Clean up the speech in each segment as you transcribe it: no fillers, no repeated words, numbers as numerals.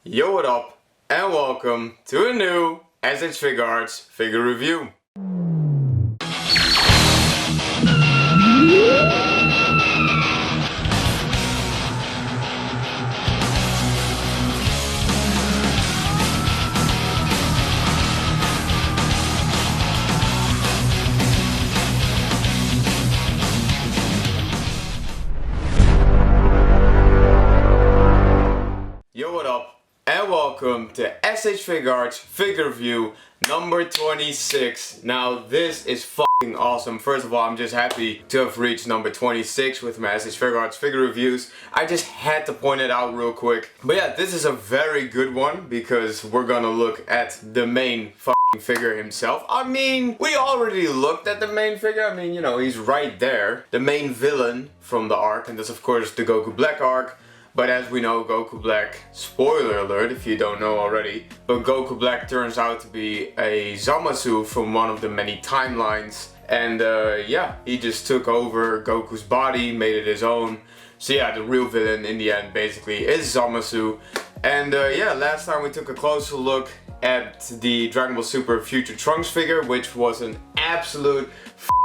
Yo, what up, and welcome to a new SH Figuarts figure review. Yo, what up, and welcome to SH Figuarts figure review number 26. Now this is fucking awesome. First of all, I'm just happy to have reached number 26 with my SH Figuarts figure reviews. I just had to point it out real quick. But yeah, this is a very good one because we're gonna look at the main figure himself. I mean, we already looked at the main figure. I mean, you know, he's right there. The main villain from the arc, and that's of course the Goku Black arc. But as we know, Goku Black, spoiler alert if you don't know already, but Goku Black turns out to be a Zamasu from one of the many timelines. And yeah, he just took over Goku's body, made it his own. So yeah, the real villain in the end basically is Zamasu. And yeah, last time we took a closer look at the Dragon Ball Super Future Trunks figure, which was an absolute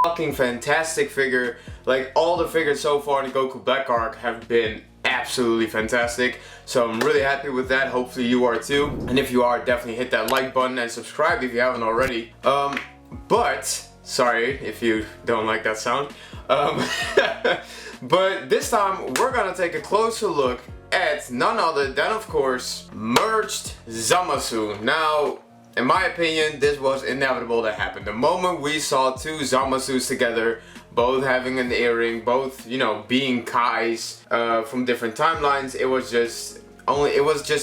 fucking fantastic figure. Like, all the figures so far in the Goku Black arc have been absolutely fantastic, so I'm really happy with that. Hopefully you are too, and if you are, definitely hit that like button and subscribe if you haven't already. But sorry if you don't like that sound. But this time we're gonna take a closer look at none other than, of course, merged Zamasu. Now, in my opinion, this was inevitable to happen. The moment we saw two Zamasus together, both having an earring, both, you know, being Kais from different timelines, it was just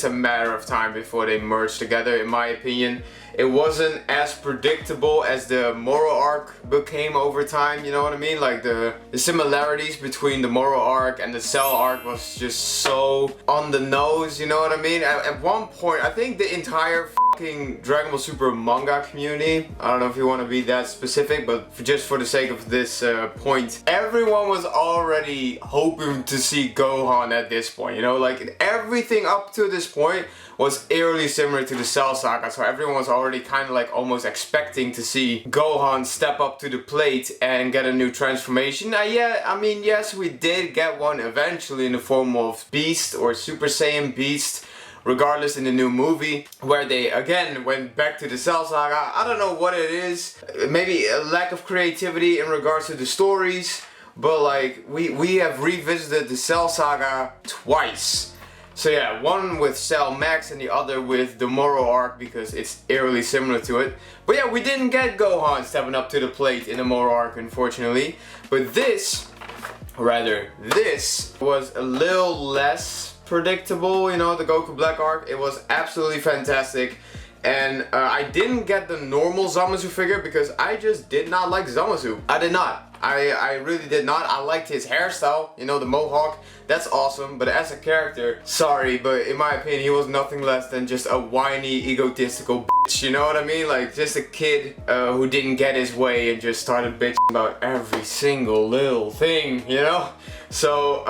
a matter of time before they merged together, in my opinion. It wasn't as predictable as the Moro arc became over time, you know what I mean? Like, the similarities between the Moro arc and the Cell arc was just so on the nose, you know what I mean? At one point, I think the entire fucking Dragon Ball Super manga community, I don't know if you want to be that specific, but just for the sake of this point, everyone was already hoping to see Gohan at this point, you know? Like, everything up to this point was eerily similar to the Cell saga, so everyone was already kind of like almost expecting to see Gohan step up to the plate and get a new transformation. Now, yeah, I mean, yes, we did get one eventually in the form of Beast or Super Saiyan Beast, regardless, in the new movie, where they again went back to the Cell saga. I don't know what it is, maybe a lack of creativity in regards to the stories, but like, we have revisited the Cell saga twice. So yeah, one with Cell Max and the other with the Moro arc because it's eerily similar to it. But yeah, we didn't get Gohan stepping up to the plate in the Moro arc, unfortunately. But this was a little less predictable, you know, the Goku Black arc. It was absolutely fantastic. And I didn't get the normal Zamasu figure because I just did not like Zamasu. I did not. I really did not. I liked his hairstyle, you know, the mohawk. That's awesome, but as a character, sorry, but in my opinion, he was nothing less than just a whiny, egotistical bitch, you know what I mean? Like, just a kid who didn't get his way and just started bitching about every single little thing, you know? So,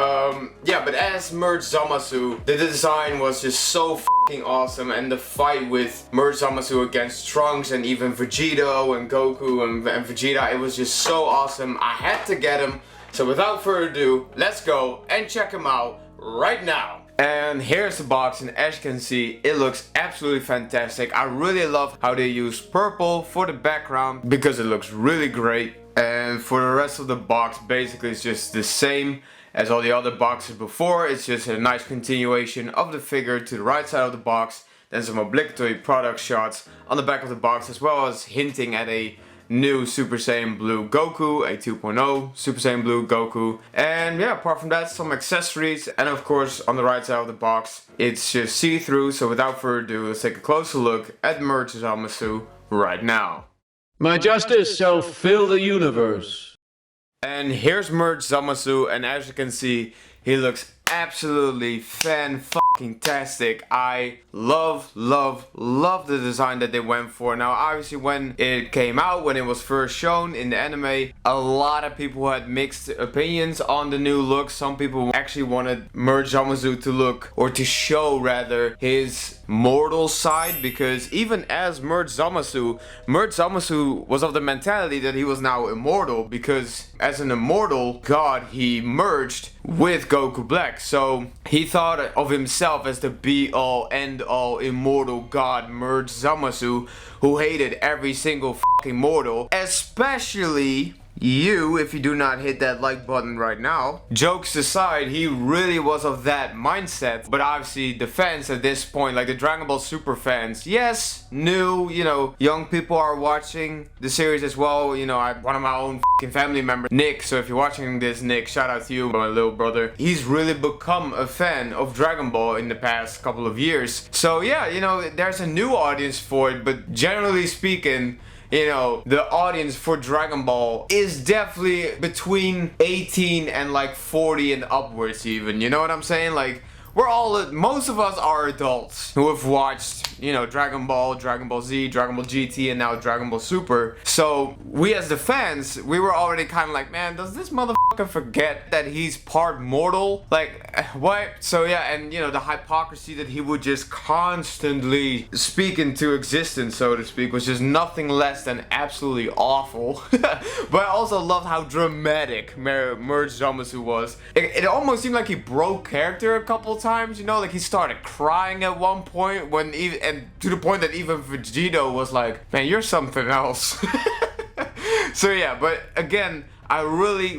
yeah, but as merged Zamasu, the design was just so fucking awesome, and the fight with merged Zamasu against Trunks and even Vegito and Goku and Vegeta, it was just so awesome. I had to get him. So without further ado, let's go and check him out right now. And here's the box, and as you can see, it looks absolutely fantastic. I really love how they use purple for the background because it looks really great. And for the rest of the box, basically it's just the same as all the other boxes before. It's just a nice continuation of the figure to the right side of the box. Then some obligatory product shots on the back of the box, as well as hinting at a new Super Saiyan Blue Goku, a 2.0 Super Saiyan Blue Goku. And yeah, apart from that, some accessories. And of course, on the right side of the box, it's just see-through. So without further ado, let's take a closer look at merged Zamasu right now. My justice shall fill the universe. And here's merged Zamasu, and as you can see, he looks absolutely fan-fucking-tastic. I love the design that they went for. Now, obviously, when it came out, when it was first shown in the anime, a lot of people had mixed opinions on the new look. Some people actually wanted merged Zamasu to look, or to show rather, his mortal side, because even as merged Zamasu was of the mentality that he was now immortal, because as an immortal god he merged with Goku Black. So he thought of himself as the be-all, end-all immortal god merged Zamasu, who hated every single fucking mortal, especially you, if you do not hit that like button right now. Jokes aside, he really was of that mindset. But obviously the fans at this point, like the Dragon Ball Super fans, yes, new, you know, young people are watching the series as well. You know, one of my own fucking family members, Nick, so if you're watching this, Nick, shout out to you, my little brother. He's really become a fan of Dragon Ball in the past couple of years. So yeah, you know, there's a new audience for it, but generally speaking, you know, the audience for Dragon Ball is definitely between 18 and like 40 and upwards even, you know what I'm saying? Like, most of us are adults who have watched, you know, Dragon Ball, Dragon Ball Z, Dragon Ball GT, and now Dragon Ball Super. So we as the fans, we were already kind of like, man, does this motherfucker forget that he's part mortal? Like, what? So yeah, and you know, the hypocrisy that he would just constantly speak into existence, so to speak, was just nothing less than absolutely awful. But I also loved how dramatic Merged Zamasu was. It almost seemed like he broke character a couple times, you know, like he started crying at one point, when even, and to the point that even Vegito was like, man, you're something else. So yeah, but again, I really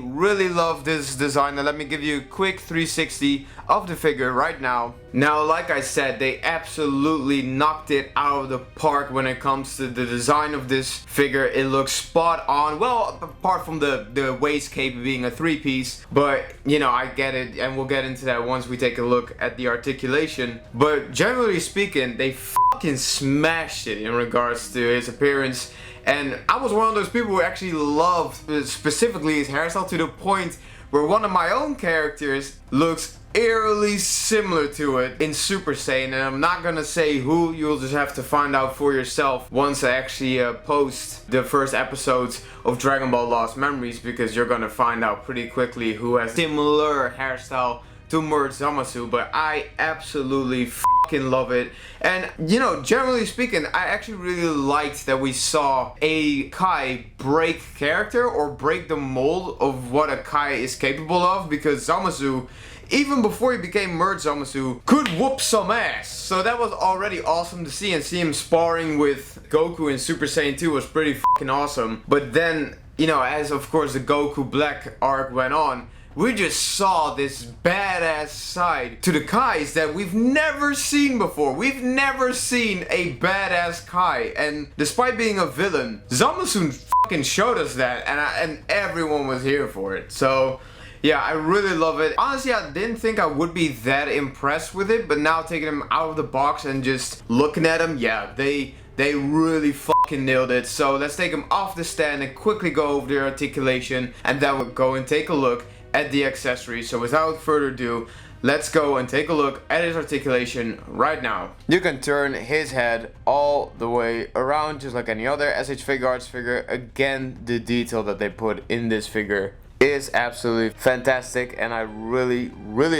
love this design, and let me give you a quick 360 of the figure right now. Now, like I said, they absolutely knocked it out of the park when it comes to the design of this figure. It looks spot on, well, apart from the waist cape being a 3-piece, but you know, I get it, and we'll get into that once we take a look at the articulation. But generally speaking, they fucking smashed it in regards to his appearance. And I was one of those people who actually loved specifically his hairstyle, to the point where one of my own characters looks eerily similar to it in Super Saiyan, and I'm not gonna say who, you'll just have to find out for yourself once I actually post the first episodes of Dragon Ball Lost Memories, because you're gonna find out pretty quickly who has similar hairstyle to Merged Zamasu. But I absolutely fucking love it. And you know, generally speaking, I actually really liked that we saw a Kai break character, or break the mold of what a Kai is capable of, because Zamasu, even before he became Merged Zamasu, could whoop some ass. So that was already awesome to see, and see him sparring with Goku in Super Saiyan 2 was pretty fucking awesome. But then, you know, as of course the Goku Black arc went on, we just saw this badass side to the Kais that we've never seen before. We've never seen a badass Kai, and despite being a villain, Zamasu fucking showed us that, and everyone was here for it. So yeah, I really love it. Honestly, I didn't think I would be that impressed with it, but now taking him out of the box and just looking at him, yeah, they really fucking nailed it. So let's take him off the stand and quickly go over the articulation, and then we'll go and take a look at the accessories. So without further ado, let's go and take a look at his articulation right now. You can turn his head all the way around just like any other SH Figuarts figure. Again, the detail that they put in this figure is absolutely fantastic, and I really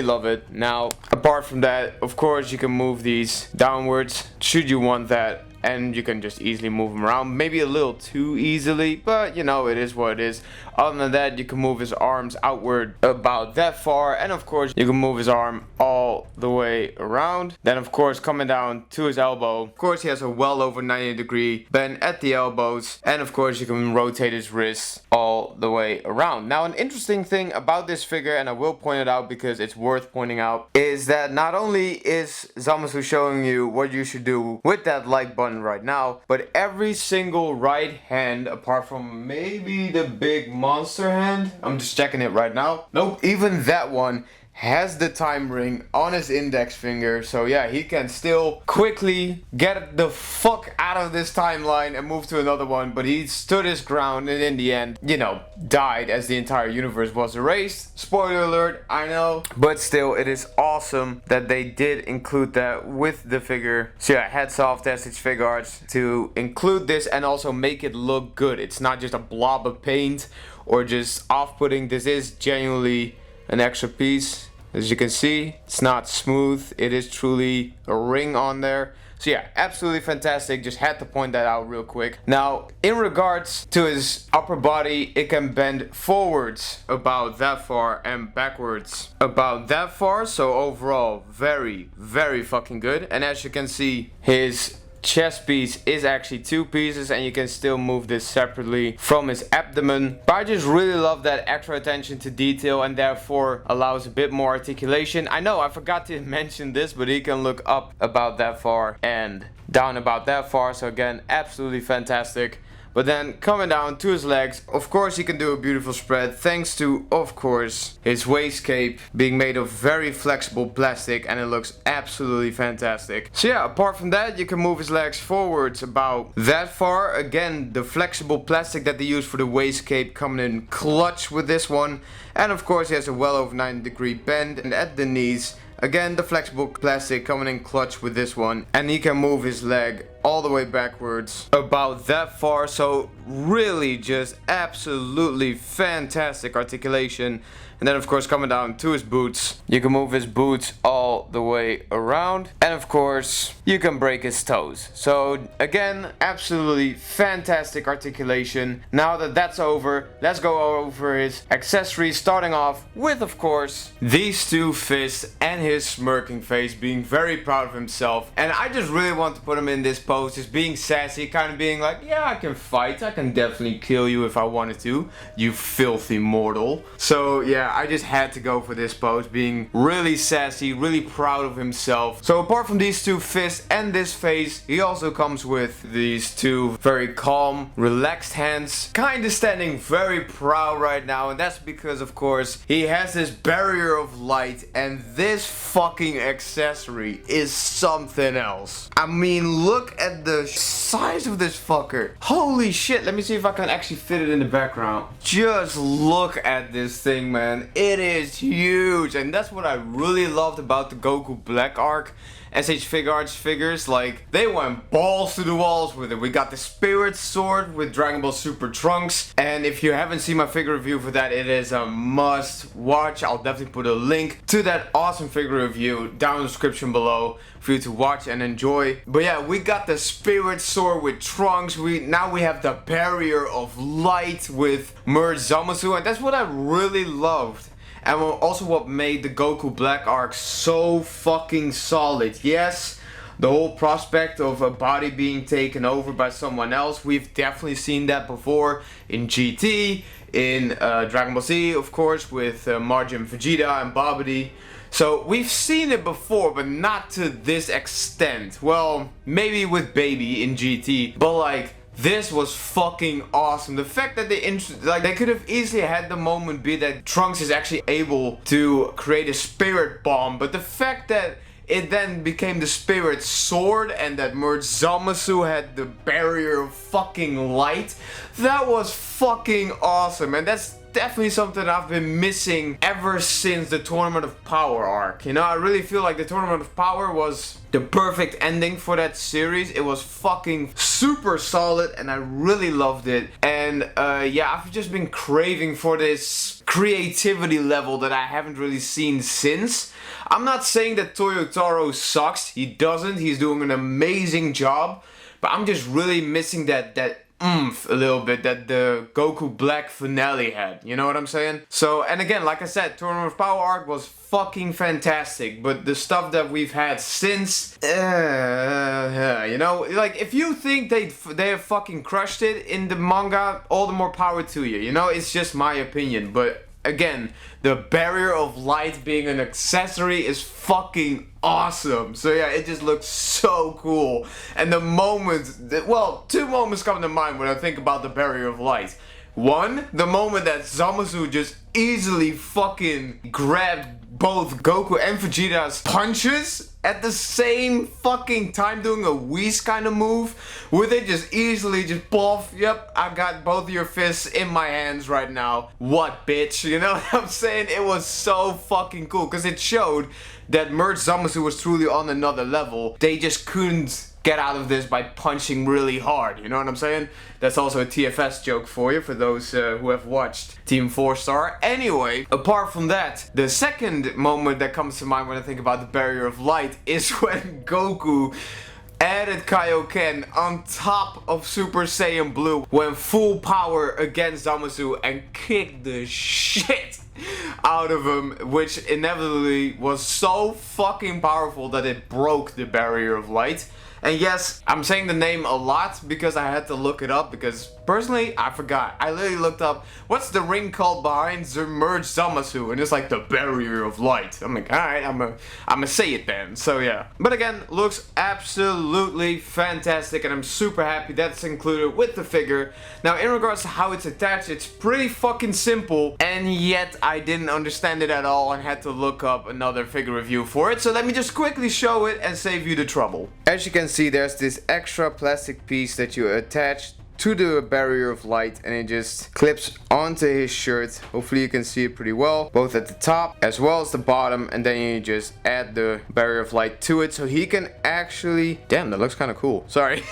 love it. Now, apart from that, of course, you can move these downwards should you want that, and you can just easily move him around, maybe a little too easily, but you know, it is what it is. Other than that, you can move his arms outward about that far, and of course you can move his arm all the way around. Then of course, coming down to his elbow, of course he has a well over 90-degree bend at the elbows, and of course you can rotate his wrists all the way around. Now, an interesting thing about this figure, and I will point it out because it's worth pointing out, is that not only is Zamasu showing you what you should do with that like button right now, but every single right hand, apart from maybe the big monster hand, I'm just checking it right now, nope, even that one has the time ring on his index finger. So yeah, he can still quickly get the fuck out of this timeline and move to another one, but he stood his ground, and in the end, you know, died as the entire universe was erased. Spoiler alert, I know, but still, it is awesome that they did include that with the figure. So yeah, hats off to SH Figuarts to include this and also make it look good. It's not just a blob of paint or just off-putting. This is genuinely an extra piece. As you can see, it's not smooth. It is truly a ring on there. So yeah, absolutely fantastic. Just had to point that out real quick. Now, in regards to his upper body, it can bend forwards about that far and backwards about that far. So overall, very, very fucking good. And as you can see, his chest piece is actually 2 pieces, and you can still move this separately from his abdomen. But I just really love that extra attention to detail, and therefore allows a bit more articulation. I know I forgot to mention this, but he can look up about that far and down about that far. So again, absolutely fantastic. But then coming down to his legs, of course he can do a beautiful spread thanks to, of course, his waist cape being made of very flexible plastic, and it looks absolutely fantastic. So yeah, apart from that, you can move his legs forwards about that far. Again, the flexible plastic that they use for the waist cape coming in clutch with this one. And of course he has a well over 90-degree bend and at the knees. Again, the flexible plastic coming in clutch with this one. And he can move his leg all the way backwards about that far. So really just absolutely fantastic articulation. And then of course coming down to his boots, you can move his boots all the way around. And of course you can break his toes. So again, absolutely fantastic articulation. Now that that's over, let's go over his accessories, starting off with, of course, these 2 fists and his smirking face, being very proud of himself. And I just really want to put him in this pose, just being sassy, kind of being like, yeah, I can fight, I can definitely kill you if I wanted to, you filthy mortal. So yeah, I just had to go for this pose, being really sassy, really proud of himself. So apart from these 2 fists and this face, he also comes with these 2 very calm, relaxed hands, kind of standing very proud right now. And that's because, of course, he has this barrier of light, and this fucking accessory is something else. I mean, look at the size of this fucker. Holy shit, let me see if I can actually fit it in the background. Just look at this thing, man. It is huge, and that's what I really loved about the Goku Black arc. SH Figuarts figures, like, they went balls to the walls with it. We got the Spirit Sword with Dragon Ball Super Trunks, and if you haven't seen my figure review for that, it is a must watch. I'll definitely put a link to that awesome figure review down in the description below for you to watch and enjoy. But yeah, we got the Spirit Sword with Trunks. Now we have the Barrier of Light with Merged Zamasu, and that's what I really loved. And also what made the Goku Black arc so fucking solid. Yes, the whole prospect of a body being taken over by someone else, we've definitely seen that before in GT, in Dragon Ball Z, of course, with Majin Vegeta and Babidi. So we've seen it before, but not to this extent. Well, maybe with Baby in GT, but like, this was fucking awesome. The fact that they could have easily had the moment be that Trunks is actually able to create a spirit bomb, but the fact that it then became the Spirit Sword and that Merged Zamasu had the barrier of fucking light, that was fucking awesome. And that's definitely something I've been missing ever since the Tournament of Power arc. You know, I really feel like the Tournament of Power was the perfect ending for that series. It was fucking super solid and I really loved it. And yeah, I've just been craving for this creativity level that I haven't really seen since. I'm not saying that Toyotaro sucks. He doesn't. He's doing an amazing job. But I'm just really missing that oomph a little bit that the Goku Black finale had. You know what I'm saying? So, and again, like I said, Tournament of Power arc was fucking fantastic. But the stuff that we've had since, you know, like if you think they have fucking crushed it in the manga, all the more power to you. You know, it's just my opinion. But again, the barrier of light being an accessory is fucking awesome. So yeah, it just looks so cool. And the moments, well, 2 moments come to mind when I think about the barrier of light. One, the moment that Zamasu just easily fucking grabbed both Goku and Vegeta's punches at the same fucking time, doing a Whis kind of move with it, just easily just poof, yep, I got both of your fists in my hands right now. What, bitch? You know what I'm saying? It was so fucking cool because it showed that Merged Zamasu was truly on another level. They just couldn't get out of this by punching really hard, you know what I'm saying? That's also a TFS joke for you, for those who have watched Team 4 Star. Anyway, apart from that, the second moment that comes to mind when I think about the Barrier of Light is when Goku added Kaioken on top of Super Saiyan Blue, went full power against Zamasu and kicked the shit out of him, which inevitably was so fucking powerful that it broke the Barrier of Light. And yes, I'm saying the name a lot because I had to look it up, because personally I forgot. I literally looked up what's the ring called behind Submerged Zamasu, and it's like the Barrier of Light. I'm like, alright, I'ma say it then. So yeah. But again, looks absolutely fantastic, and I'm super happy that's included with the figure. Now in regards to how it's attached, it's pretty fucking simple, and yet I didn't understand it at all and had to look up another figure review for it. So let me just quickly show it and save you the trouble. As you can see, there's this extra plastic piece that you attach to the Barrier of Light, and it just clips onto his shirt. Hopefully you can see it pretty well, both at the top as well as the bottom, and then you just add the Barrier of Light to it so he can actually, damn, that looks kind of cool, sorry,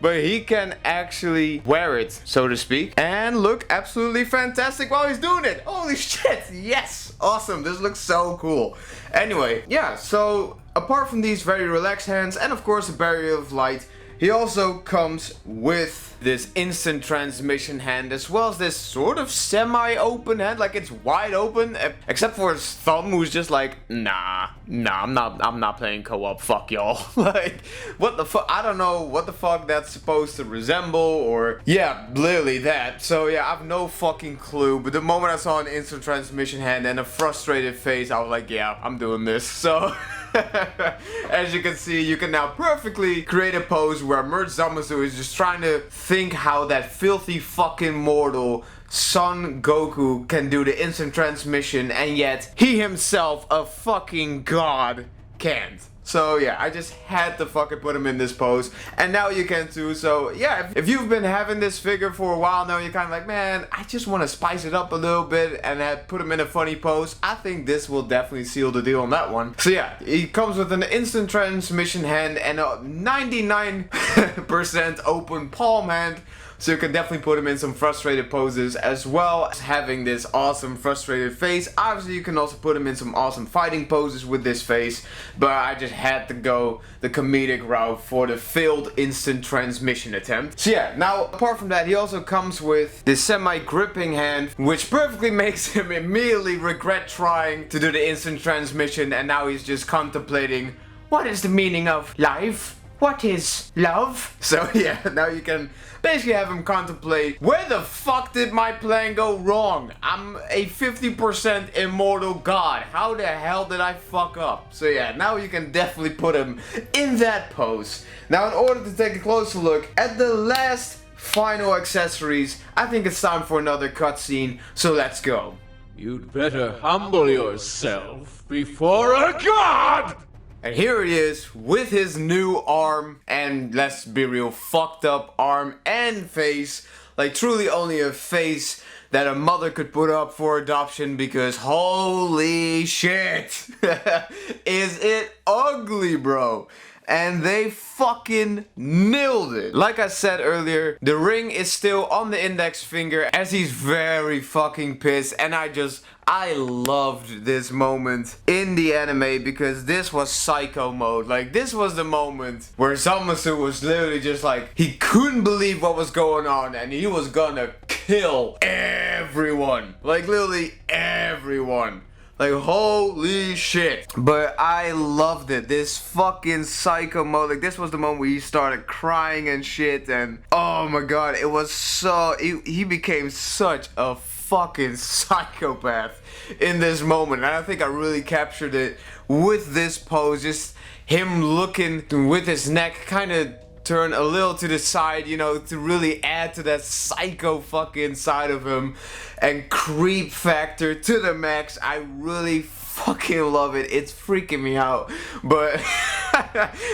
but he can actually wear it, so to speak, and look absolutely fantastic while he's doing it. Holy shit, yes, awesome, this looks so cool. Anyway, yeah, so apart from these very relaxed hands and of course the Barrier of Light, he also comes with this instant transmission hand, as well as this sort of semi-open hand, like it's wide open, except for his thumb, who's just like, nah, I'm not playing co-op, fuck y'all. Like, what the fuck, I don't know what the fuck that's supposed to resemble, or, yeah, literally that. So yeah, I have no fucking clue, but the moment I saw an instant transmission hand and a frustrated face, I was like, yeah, I'm doing this, so... As you can see, you can now perfectly create a pose where Merged Zamasu is just trying to think how that filthy fucking mortal Son Goku can do the instant transmission, and yet he himself, a fucking god, can't. So yeah, I just had to fucking put him in this pose, and now you can too. So yeah, if you've been having this figure for a while now, you're kind of like, man, I just want to spice it up a little bit and put him in a funny pose. I think this will definitely seal the deal on that one. So yeah, he comes with an instant transmission hand and a 99% open palm hand. So you can definitely put him in some frustrated poses, as well as having this awesome frustrated face. Obviously you can also put him in some awesome fighting poses with this face, but I just had to go the comedic route for the failed instant transmission attempt. So yeah, now apart from that, he also comes with this semi-gripping hand, which perfectly makes him immediately regret trying to do the instant transmission, and now he's just contemplating, what is the meaning of life? What is love? So yeah, now you can basically have him contemplate, where the fuck did my plan go wrong? I'm a 50% immortal god. How the hell did I fuck up? So yeah, now you can definitely put him in that pose. Now in order to take a closer look at the last final accessories, I think it's time for another cutscene, so let's go. You'd better humble yourself before a god! And here he is with his new arm, and let's be real, fucked up arm and face. Like truly only a face that a mother could put up for adoption, because holy shit, is it ugly, bro. And they fucking nailed it. Like I said earlier, the ring is still on the index finger as he's very fucking pissed, and I loved this moment in the anime because this was psycho mode. Like, this was the moment where Zamasu was literally just like, he couldn't believe what was going on and he was gonna kill everyone. Like, literally everyone. Like, holy shit. But I loved it. This fucking psycho mode. Like, this was the moment where he started crying and shit. And oh my god, it was so... He became such a fucking psychopath in this moment. And I think I really captured it with this pose. Just him looking with his neck kind of turn a little to the side, you know, to really add to that psycho fucking side of him and creep factor to the max. I really fucking love it. It's freaking me out. But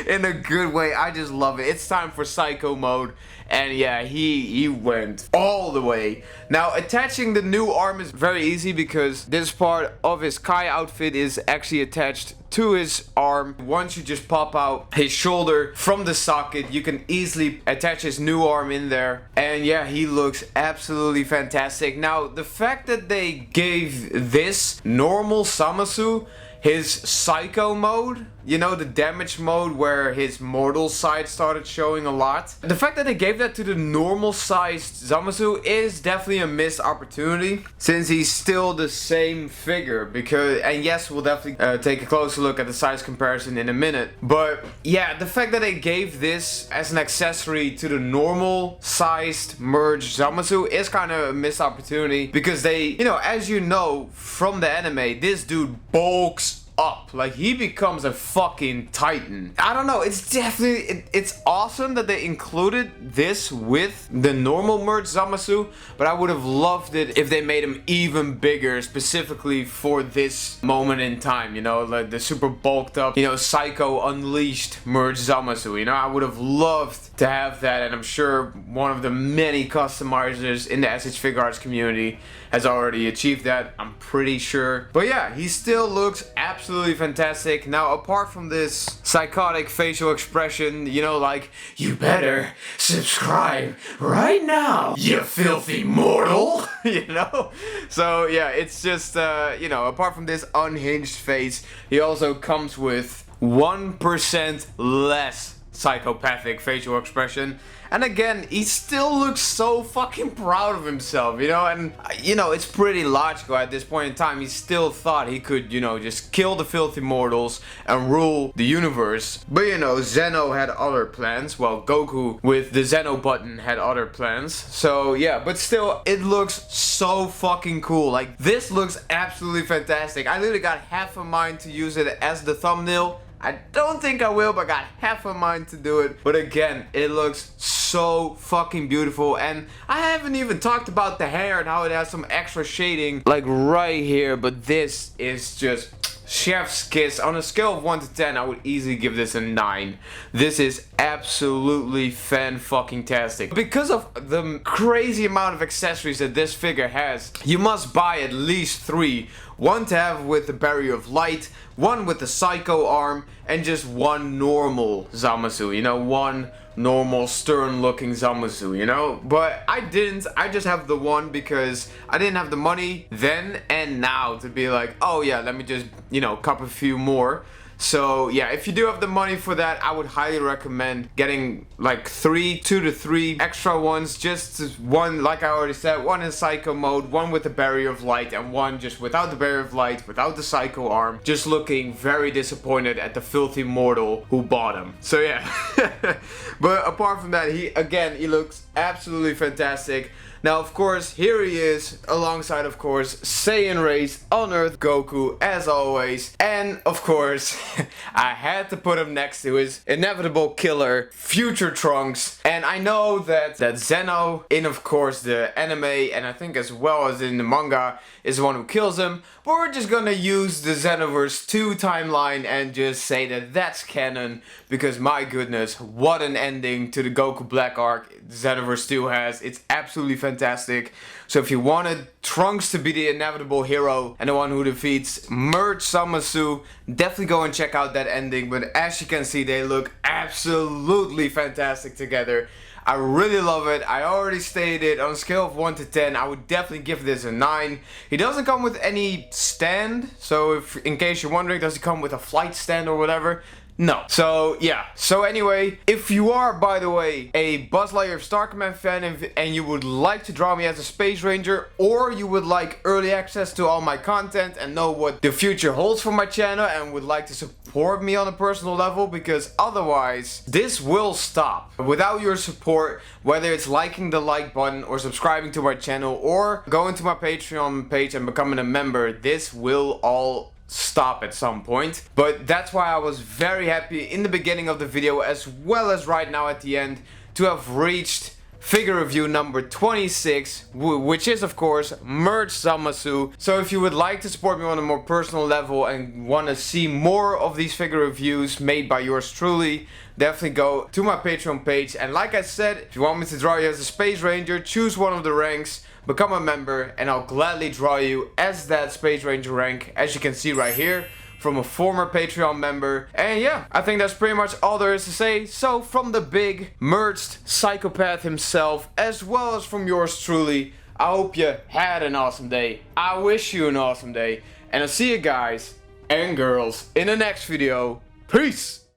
in a good way. I just love it. It's time for Psycho mode. And yeah, he went all the way. Now, attaching the new arm is very easy because this part of his Kai outfit is actually attached to his arm. Once you just pop out his shoulder from the socket, you can easily attach his new arm in there. And yeah, he looks absolutely fantastic. Now, the fact that they gave this normal Zamasu his Psycho mode, you know, the damage mode where his mortal side started showing a lot. The fact that they gave that to the normal sized Zamasu is definitely a missed opportunity, since he's still the same figure. Because, and yes, we'll definitely take a closer look at the size comparison in a minute. But yeah, the fact that they gave this as an accessory to the normal sized merged Zamasu is kind of a missed opportunity, because they, you know, as you know from the anime, this dude bulks up. Like, he becomes a fucking titan. I don't know, it's definitely, it's awesome that they included this with the normal merged Zamasu, but I would have loved it if they made him even bigger, specifically for this moment in time, you know, like the super bulked up, you know, Psycho Unleashed merged Zamasu, you know. I would have loved to have that, and I'm sure one of the many customizers in the SH Figuarts community has already achieved that, I'm pretty sure. But yeah, he still looks absolutely fantastic. Now, apart from this psychotic facial expression, you know, like, you better subscribe right now, you filthy mortal, you know? So yeah, it's just, you know, apart from this unhinged face, he also comes with 1% less psychopathic facial expression. And again, he still looks so fucking proud of himself, you know, and, you know, it's pretty logical at this point in time. He still thought he could, you know, just kill the filthy mortals and rule the universe. But, you know, Zeno had other plans. Well, Goku with the Zeno button had other plans. So, yeah, but still, it looks so fucking cool. Like, this looks absolutely fantastic. I literally got half a mind to use it as the thumbnail. I don't think I will, but I got half a mind to do it. But again, it looks so fucking beautiful. And I haven't even talked about the hair and how it has some extra shading, like right here. But this is just chef's kiss. On a scale of 1 to 10, I would easily give this a 9. This is absolutely fan-fucking-tastic. Because of the crazy amount of accessories that this figure has, you must buy at least 3. One to have with the Barrier of Light, one with the Psycho arm, and just one normal Zamasu, you know, one normal stern looking Zamasu, you know. But I didn't, I just have the one because I didn't have the money then and now to be like, oh yeah, let me just, you know, cop a few more. So yeah, if you do have the money for that, I would highly recommend getting like 2 to 3 extra ones. Just one, like I already said, one in Psycho mode, one with the Barrier of Light, and one just without the Barrier of Light, without the Psycho arm. Just looking very disappointed at the filthy mortal who bought him. So yeah. But apart from that, he looks absolutely fantastic. Now, of course, here he is, alongside, of course, Saiyan Race, Unearthed Goku, as always. And, of course, I had to put him next to his inevitable killer, Future Trunks. And I know that Zeno, in, of course, the anime, and I think as well as in the manga, is the one who kills him. But we're just gonna use the Xenoverse 2 timeline and just say that that's canon. Because, my goodness, what an ending to the Goku Black arc Xenoverse 2 has. It's absolutely fantastic. So if you wanted Trunks to be the inevitable hero and the one who defeats Merge Zamasu, definitely go and check out that ending. But as you can see, they look absolutely fantastic together. I really love it. I already stated on a scale of 1 to 10, I would definitely give this a 9. He doesn't come with any stand, so if, in case you're wondering, does he come with a flight stand or whatever? No. So, yeah. So, anyway, if you are, by the way, a Buzz Lightyear Star Command fan and you would like to draw me as a Space Ranger, or you would like early access to all my content and know what the future holds for my channel and would like to support me on a personal level, because otherwise, this will stop. Without your support, whether it's liking the like button or subscribing to my channel or going to my Patreon page and becoming a member, this will all stop at some point. But that's why I was very happy in the beginning of the video, as well as right now at the end, to have reached figure review number 26, which is of course Merged Zamasu. So if you would like to support me on a more personal level and want to see more of these figure reviews made by yours truly, definitely go to my Patreon page. And like I said, if you want me to draw you as a Space Ranger, choose one of the ranks, become a member, and I'll gladly draw you as that Space Ranger rank, as you can see right here, from a former Patreon member. And yeah, I think that's pretty much all there is to say. So from the big merged psychopath himself, as well as from yours truly, I hope you had an awesome day. I wish you an awesome day. And I'll see you guys and girls in the next video. Peace!